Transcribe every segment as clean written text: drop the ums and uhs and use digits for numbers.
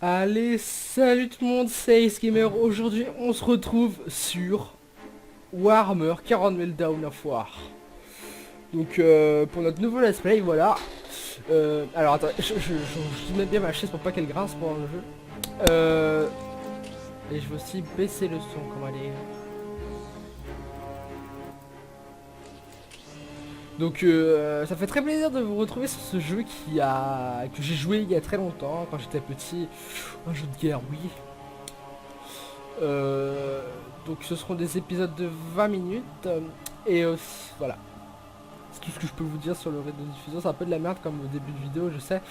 Allez, salut tout le monde, c'est Ace Gamer. Aujourd'hui, on se retrouve sur Warhammer 40 000 Dawn of War. Donc, pour notre nouveau let's play, voilà. Alors, attends, je mets bien ma chaise pour pas qu'elle grince pendant le jeu. Et je vais aussi baisser le son, comment aller. Donc, ça fait très plaisir de vous retrouver sur ce jeu que j'ai joué il y a très longtemps, quand j'étais petit. Un jeu de guerre, oui. Euh, donc ce seront des épisodes de 20 minutes. Et voilà. C'est tout ce que je peux vous dire sur le rythme de diffusion. C'est un peu de la merde comme au début de vidéo, je sais.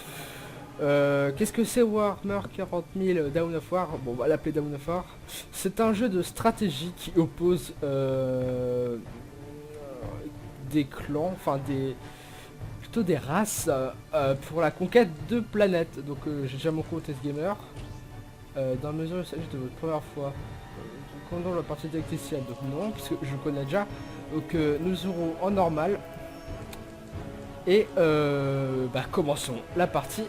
Qu'est-ce que c'est Warhammer 40 000 Dawn of War? Bon, on va l'appeler Dawn of War. C'est un jeu de stratégie qui oppose des clans, enfin plutôt des races pour la conquête de planètes. Donc j'ai déjà mon compte S-Gamer. Dans la mesure où il s'agit de votre première fois, pendant la partie tacticienne, donc non, puisque je connais déjà. Donc nous aurons en normal. Et commençons la partie.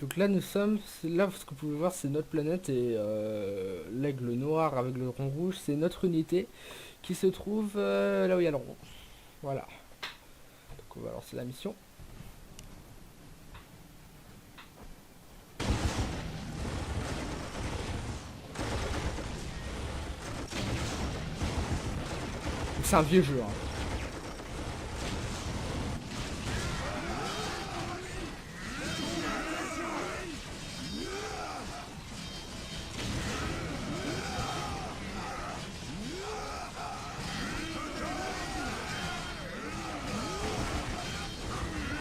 Donc là nous sommes, là ce que vous pouvez voir c'est notre planète et l'aigle noir avec le rond rouge c'est notre unité qui se trouve là où il y a le rond. Voilà. Donc on va lancer la mission. C'est un vieux jeu. Hein.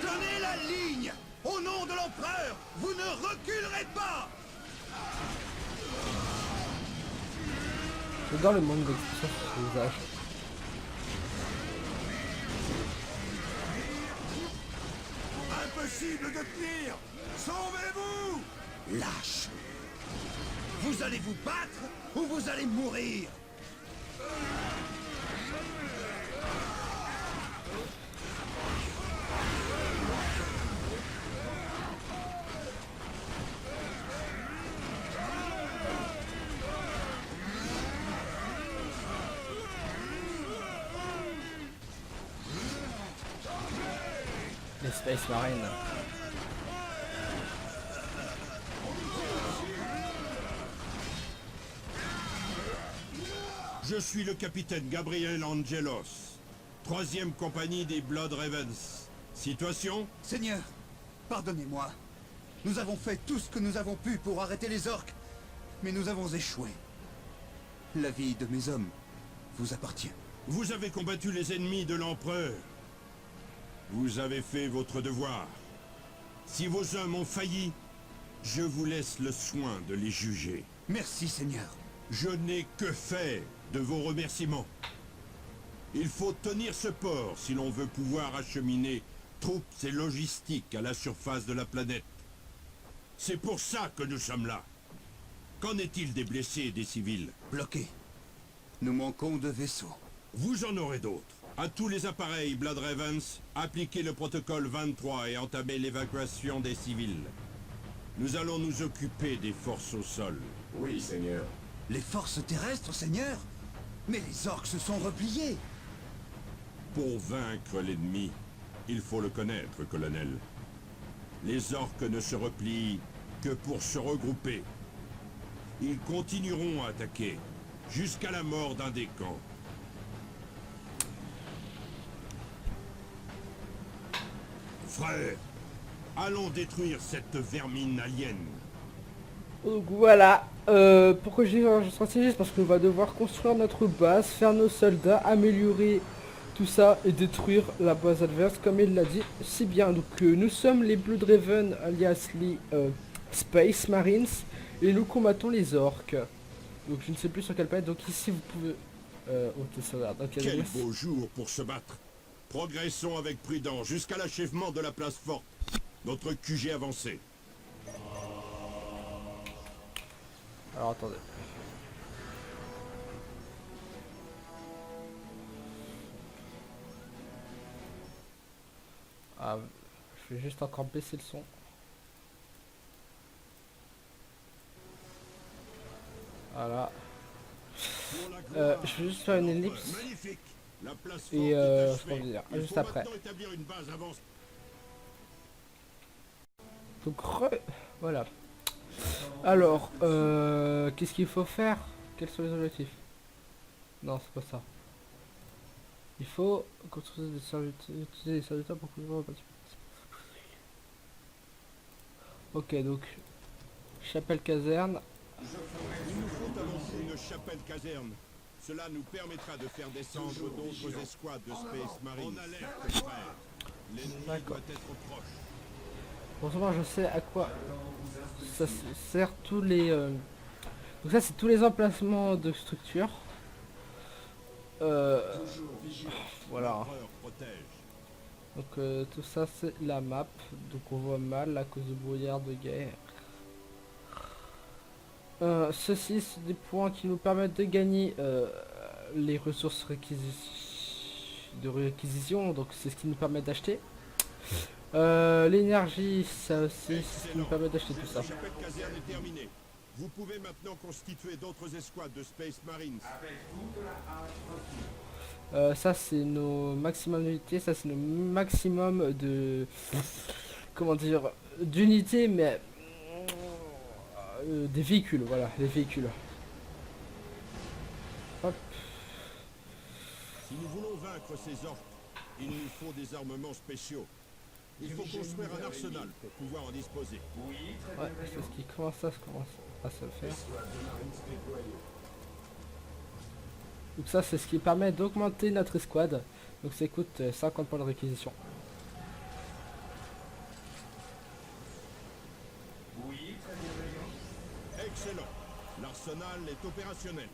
Tenez la ligne! Au nom de l'empereur, vous ne reculerez pas! J'adore le monde d'expression sur ce visage. Impossible de tenir! Sauvez-vous! Lâche! Vous allez vous battre ou vous allez mourir! Les Space Marines. Je suis le capitaine Gabriel Angelos, 3e compagnie des Blood Ravens. Situation? Seigneur, pardonnez-moi. Nous avons fait tout ce que nous avons pu pour arrêter les orques, mais nous avons échoué. La vie de mes hommes vous appartient. Vous avez combattu les ennemis de l'Empereur. Vous avez fait votre devoir. Si vos hommes ont failli, je vous laisse le soin de les juger. Merci, Seigneur. Je n'ai que faire de vos remerciements. Il faut tenir ce port si l'on veut pouvoir acheminer troupes et logistique à la surface de la planète. C'est pour ça que nous sommes là. Qu'en est-il des blessés et des civils? Bloqué. Nous manquons de vaisseaux. Vous en aurez d'autres. À tous les appareils Blood Ravens, appliquez le protocole 23 et entamez l'évacuation des civils. Nous allons nous occuper des forces au sol. Oui, Seigneur. Les forces terrestres, Seigneur? Mais les orques se sont repliés. Pour vaincre l'ennemi, il faut le connaître, colonel. Les orques ne se replient que pour se regrouper. Ils continueront à attaquer, jusqu'à la mort d'un des camps. Frère, allons détruire cette vermine alien. Donc voilà, pourquoi je dis un jeu stratégiste? Parce qu'on va devoir construire notre base, faire nos soldats, améliorer tout ça et détruire la base adverse comme il l'a dit si bien. Donc nous sommes les Bloodraven alias les Space Marines et nous combattons les orques. Donc je ne sais plus sur quelle planète, donc ici vous pouvez... ok, ça va. Donc, Quel beau jour pour se battre. Progressons avec prudence jusqu'à l'achèvement de la place forte. Notre QG avancé. Alors attendez. Ah, je vais juste encore baisser le son. Voilà. Pour la gloire Je vais juste faire une de l'empereur. ellipse. Magnifique. La place forte Et est je achevée. reviens Il juste faut après. maintenant établir une base avancée. Donc voilà. Alors, qu'est-ce qu'il faut faire? Quels sont les objectifs? Non, c'est pas ça. Il faut construire des serviteurs, utiliser des serviteurs pour couvrir. Ok, donc chapelle caserne. Il nous faut avant tout une chapelle caserne. Cela nous permettra de faire descendre d'autres escouades de Space Marine. En alerte, frère. L'ennemi D'accord. doit être proche. Heureusement, je sais à quoi ça sert tous les. Donc ça, c'est tous les emplacements de structures. Voilà. L'empereur protège. Donc tout ça, c'est la map. Donc on voit mal à cause du brouillard de guerre. Ceci, c'est des points qui nous permettent de gagner les ressources de réquisition. Donc c'est ce qui nous permet d'acheter. L'énergie, ça aussi, c'est ce qui nous permet d'acheter tout ça. La chapelle caserne est terminée. Vous pouvez maintenant constituer d'autres escouades de Space Marines. Ça c'est nos maximum d'unités, ça c'est nos maximum de... Comment dire? D'unités, mais... des véhicules, voilà, les véhicules. Hop. Si nous voulons vaincre ces orques, il nous faut des armements spéciaux. Il faut construire un arsenal pour pouvoir en disposer. Ouais, c'est ce qui commence à se faire. Donc ça c'est ce qui permet d'augmenter notre escouade. Donc ça coûte 50 points de réquisition. Excellent. L'arsenal est opérationnel.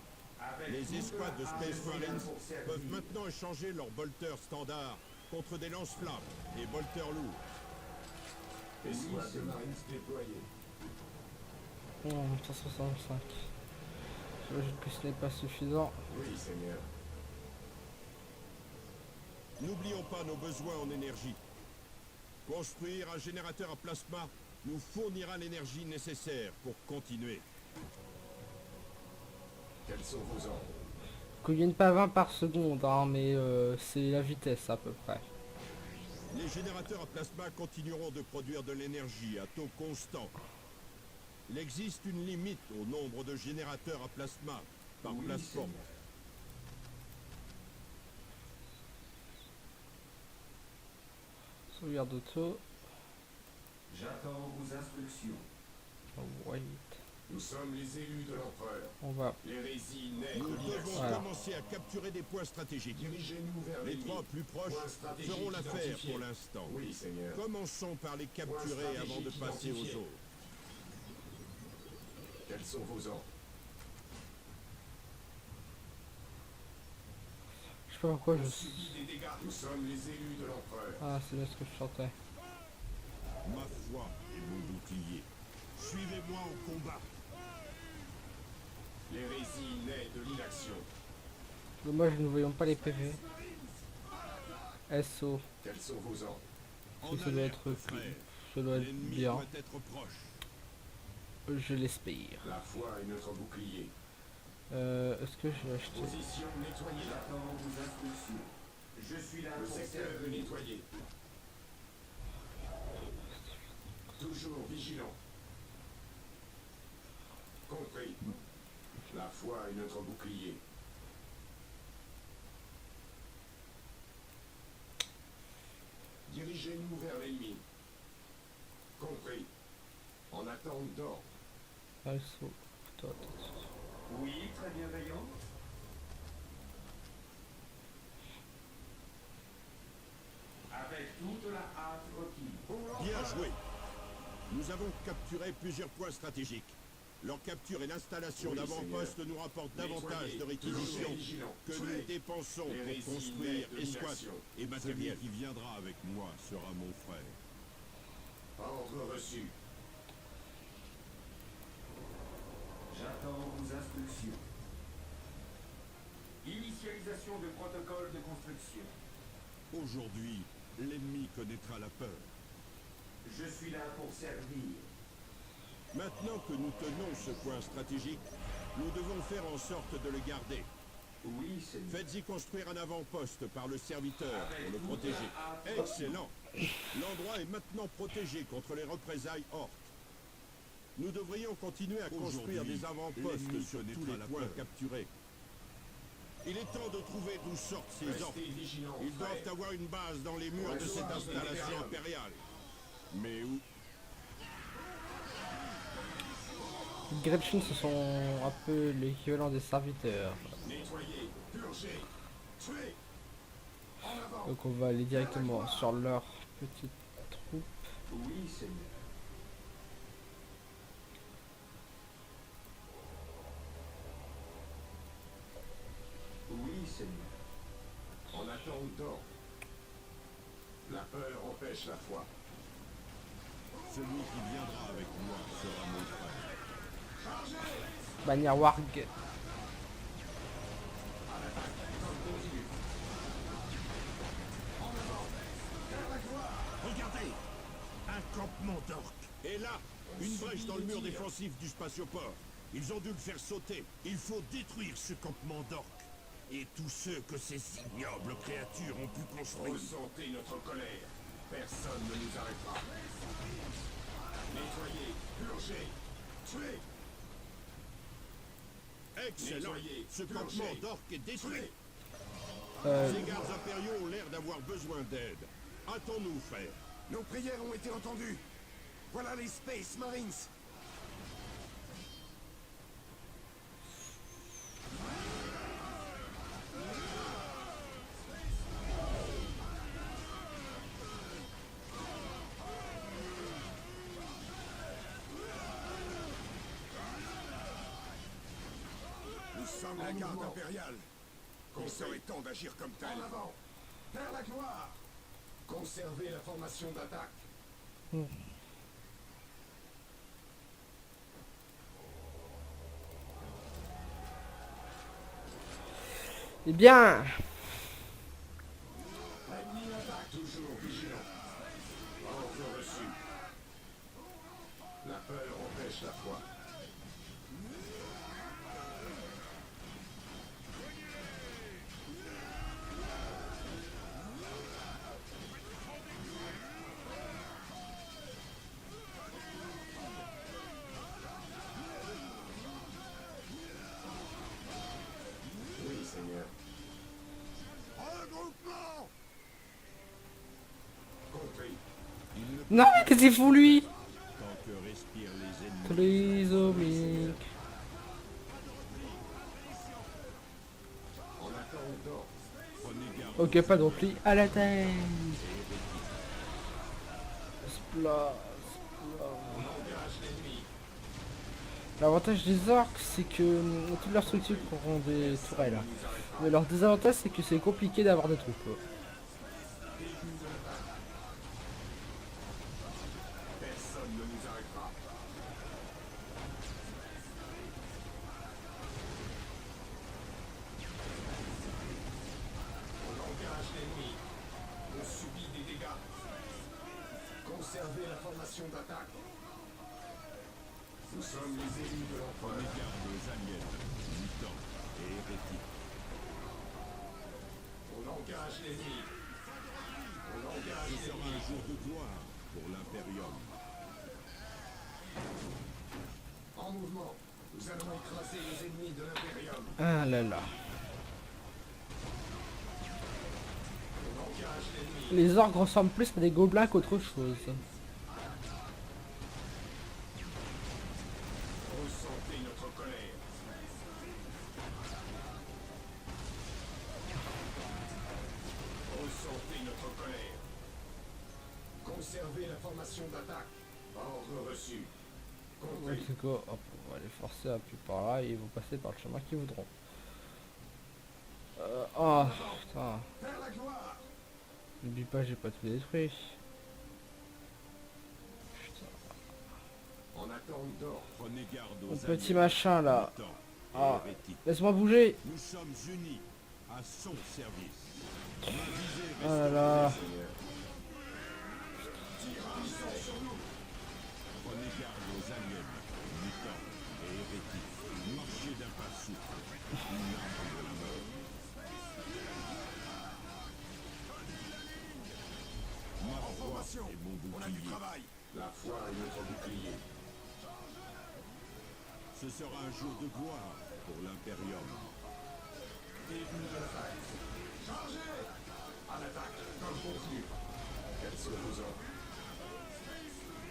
Les escouades de Space Marines peuvent maintenant échanger leurs bolters standards contre des lance-flammes et bolters lourds. Escouade de Marines déployée. 165. J'imagine que ce n'est pas suffisant. Oui, Seigneur. N'oublions pas nos besoins en énergie. Construire un générateur à plasma nous fournira l'énergie nécessaire pour continuer. Quels sont vos ordres? Conviennent pas 20 par seconde, hein, mais c'est la vitesse à peu près. Les générateurs à plasma continueront de produire de l'énergie à taux constant. Il existe une limite au nombre de générateurs à plasma par plateforme. Sauvegarde auto. J'attends vos instructions. Wait. Nous sommes les élus de l'empereur. On va. L'hérésie naît Nous de devons l'inaction. Voilà. commencer à capturer des points stratégiques. Dirigez-nous vers Les l'ennemi. trois plus proches Point stratégique feront l'affaire identifié. pour l'instant. Oui, Seigneur. Commençons par les capturer avant de passer aux identifié. autres. Quels sont vos ordres? Je sais pas pourquoi je. Subis des dégâts. Nous sommes les élus de l'empereur. Ah, c'est bien ce que je chantais. Ma foi est mon bouclier. Suivez-moi au combat. L'hérésie naît de l'inaction. Dommage, nous ne voyons pas les PV. SO. Quels sont vos ordres? En Ça doit alerte, être frère. Ça doit être L'ennemi bien. doit être proche. Je l'espère. La foi est notre bouclier. Est-ce que je vais acheter? Position nettoyée. J'attends vos instructions. Je suis là. Le secteur est nettoyé. Toujours vigilant. Compris. La foi est notre bouclier. Dirigez-nous vers l'ennemi. Compris. En attente d'ordre. SO. Oui, très bienveillant. Avec toute la hâte requise. Bien joué. Nous avons capturé plusieurs points stratégiques. Leur capture et l'installation Oui, d'avant-postes nous rapportent davantage de réquisitions que nous dépensons pour construire escouades. Et matériel qui viendra avec moi sera mon frère. Ordre reçu. J'attends vos instructions. Initialisation de protocole de construction. Aujourd'hui, l'ennemi connaîtra la peur. Je suis là pour servir. Maintenant que nous tenons ce point stratégique, nous devons faire en sorte de le garder. Oui, Seigneur. Faites-y construire un avant-poste par le serviteur pour le protéger. Excellent. L'endroit est maintenant protégé contre les représailles orques. Nous devrions continuer à construire des avant-postes sur tous les points capturés. Il est temps de trouver d'où sortent ces orques. Restez vigilants, Ils frère. doivent avoir une base dans les murs de cette installation impériale. Mais où? Les Gretchen, ce sont un peu l'équivalent des serviteurs. Nettoyez, purgez, tuez. En avant. Donc on va aller directement sur leur petite troupe. Oui, Seigneur. Oui, Seigneur. En attente d'ordre. La peur empêche la foi. Celui qui viendra avec moi sera mon frère. Bannière Warg. Regardez! Un campement d'orques. Et là, une brèche dans le mur défensif du spatioport. Ils ont dû le faire sauter. Il faut détruire ce campement d'orques. Et tous ceux que ces ignobles créatures ont pu construire. Ressentez notre colère. Personne ne nous arrêtera. Nettoyez, purgez, tuez. Excellent! Nettoyez, Ce purgez, campement d'orques est détruit. tuez. Ces gardes impériaux ont l'air d'avoir besoin d'aide. Hâtons-nous, frère. Nos prières ont été entendues. Voilà les Space Marines. Nous sommes la garde impériale. Il serait temps d'agir comme tel. En avant, vers la gloire. Conservez la formation d'attaque. Eh bien, L'ennemi attaque. Toujours vigilant. Ordre reçu. La peur empêche la foi. Oui, Seigneur. Regroupement! Compris. Il ne non, qu'est-ce qu'il fout lui? tant que respirent les ennemis. Trisomique. En attente d'ordre. Prenez garde. Ok, pas de repli à la tête. Splat, splat. Engage l'ennemi. L'avantage des orques, c'est que toutes leurs structures auront des tourelles. Mais leur désavantage, c'est que c'est compliqué d'avoir des troupes. Personne ne nous arrêtera. On engage l'ennemi. On subit des dégâts. Conservez la formation d'attaque. Nous sommes les élus de l'empereur. Prenez garde aux aliens, mutants et hérétiques. On engage l'ennemi. On engage Ce sera l'ennemi. un jour de gloire pour l'Imperium. En mouvement. Nous allons écraser les ennemis de l'Imperium. Ah là là. On engage l'ennemi. Les orques ressemblent plus à des gobelins qu'autre chose. Ressentez notre colère. Ressentez notre colère. Conservez la formation d'attaque. Ordre reçu. Compris. Donc, hop, on va les forcer à appuyer par là et ils vont passer par le chemin qu'ils voudront. Oh putain. Vers la gloire. N'oublie pas, j'ai pas tout détruit. En attente d'ordre. Prenez garde aux Mon aliens, petit machin là. mutants et Ah. hérétiques. Laisse-moi bouger. Nous sommes unis à son service. Ma visée Oh là là. Seigneur. Prenez garde aux aliens, mutants et hérétiques. Marchez d'un pas souple. Une arme de la mort. Ma foi Formation. est mon On a du bouclier. travail. La foi est notre bouclier. Ce sera un jour de gloire pour l'Imperium. Début de la phase. Chargez. À l'attaque, comme convenu. Quels sont vos ordres?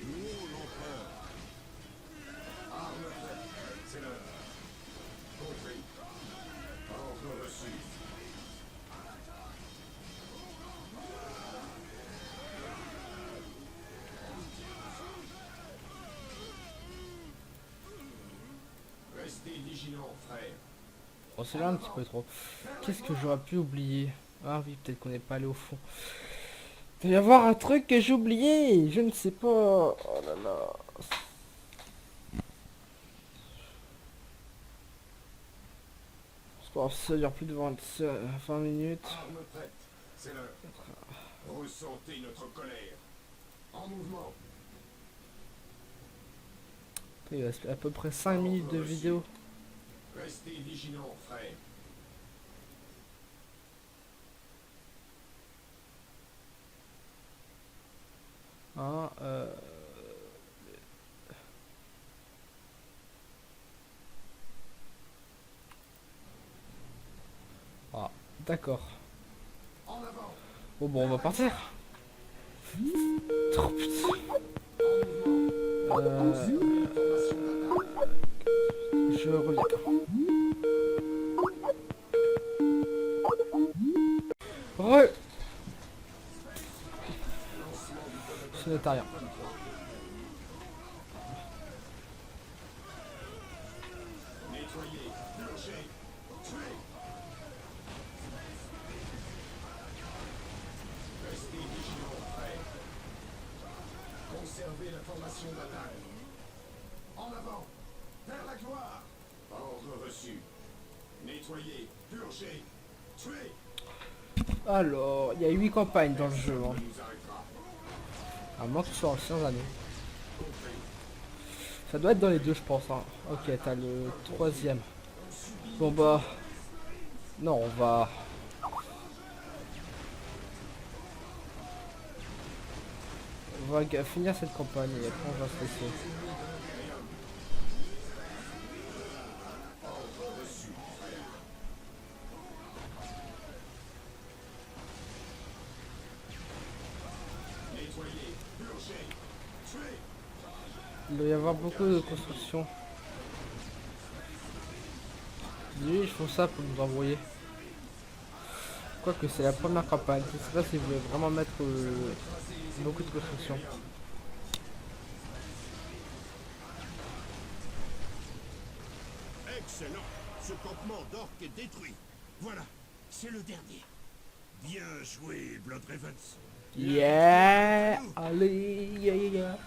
Oh, l'empereur! Arme faite. C'est l'heure. Compris. Ordre reçu. Restez vigilants, frère. Oh, c'est là un petit peu trop. Qu'est-ce que j'aurais pu oublier? Ah oui, peut-être qu'on n'est pas allé au fond. Il doit y avoir un truc que j'ai oublié. Je ne sais pas. Oh là là. Bon, ça dure plus de 20 minutes. Arme prête. C'est l'heure. Ressentez notre colère. En mouvement. Il reste à peu près 5 minutes de vidéo. Restez vigilants, frère. Hein, Ah, d'accord. En avant. Bon, bon, on va partir. Oh, putain. Je reviens. Ce n'est à rien. Nettoyez, purgez, tuez. Restez vigilants, frère. Conservez la formation d'attaque. En avant, vers la gloire. Ordre reçu. Nettoyez, purgez, tuez. Alors, il y a 8 campagnes dans le jeu. Hein. Nous arrêtera. À moins que ce soit anciennes années. Ça doit être dans les deux, je pense. Hein. Ok, t'as le troisième. Bon bah... Non, on va... finir cette campagne et après on va se laisser. Nettoyez, purgez, tuez. Il doit y avoir beaucoup de construction. Lui, ils font ça pour nous envoyer. Quoique c'est la première campagne. Je sais pas si vous voulez vraiment mettre beaucoup de construction. Excellent! Ce campement d'orques est détruit. Voilà, c'est le dernier. Bien joué, Blood Ravens. Yeah! Allez, yeah, yeah, yeah.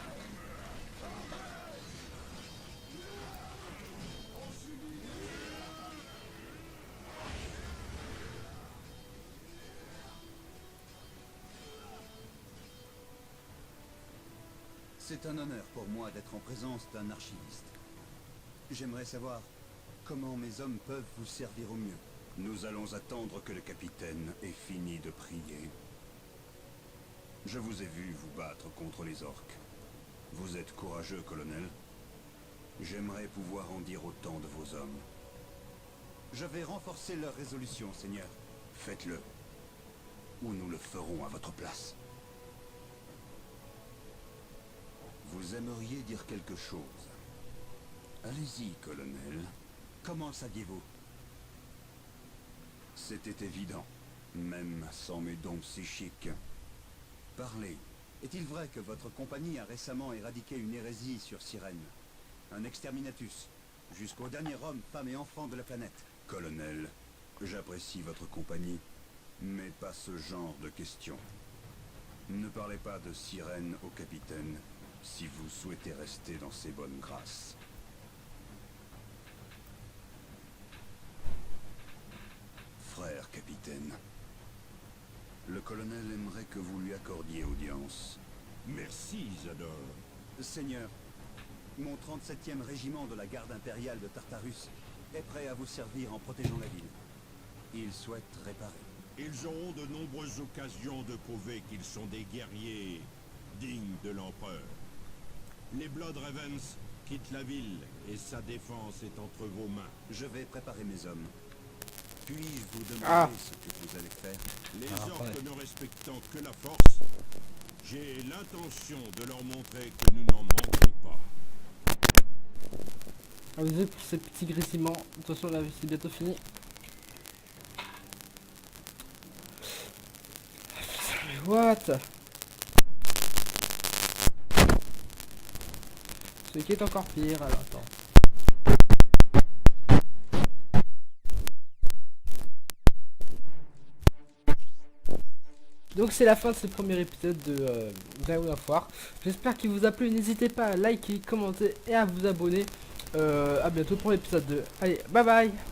C'est un honneur pour moi d'être en présence d'un archiviste. J'aimerais savoir comment mes hommes peuvent vous servir au mieux. Nous allons attendre que le capitaine ait fini de prier. Je vous ai vu vous battre contre les orques. Vous êtes courageux, colonel. J'aimerais pouvoir en dire autant de vos hommes. Je vais renforcer leur résolution, Seigneur. Faites-le. Ou nous le ferons à votre place. Vous aimeriez dire quelque chose. Allez-y, colonel. Comment saviez-vous? C'était évident, même sans mes dons psychiques. Parlez. Est-il vrai que votre compagnie a récemment éradiqué une hérésie sur Sirène? Un exterminatus, jusqu'au dernier homme, femme et enfant de la planète? Colonel, j'apprécie votre compagnie, mais pas ce genre de questions. Ne parlez pas de Sirène au capitaine, si vous souhaitez rester dans ses bonnes grâces. Frère capitaine, le colonel aimerait que vous lui accordiez audience. Merci, Zador. Seigneur, mon 37e régiment de la garde impériale de Tartarus est prêt à vous servir en protégeant la ville. Il souhaite réparer. Ils auront de nombreuses occasions de prouver qu'ils sont des guerriers dignes de l'empereur. Les Blood Ravens quittent la ville et sa défense est entre vos mains. Je vais préparer mes hommes. Puis-je vous demander Ah. ce que vous allez faire? Les Ah, orques ouais. ne respectant que la force, j'ai l'intention de leur montrer que nous n'en manquons pas. Désolé pour ces petits grésillements. De toute façon, la vie c'est bientôt fini. Mais what? Ce qui est encore pire, alors attends. Donc c'est la fin de ce premier épisode de Dawn of War. J'espère qu'il vous a plu. N'hésitez pas à liker, commenter et à vous abonner. À bientôt pour l'épisode 2. Allez, bye bye.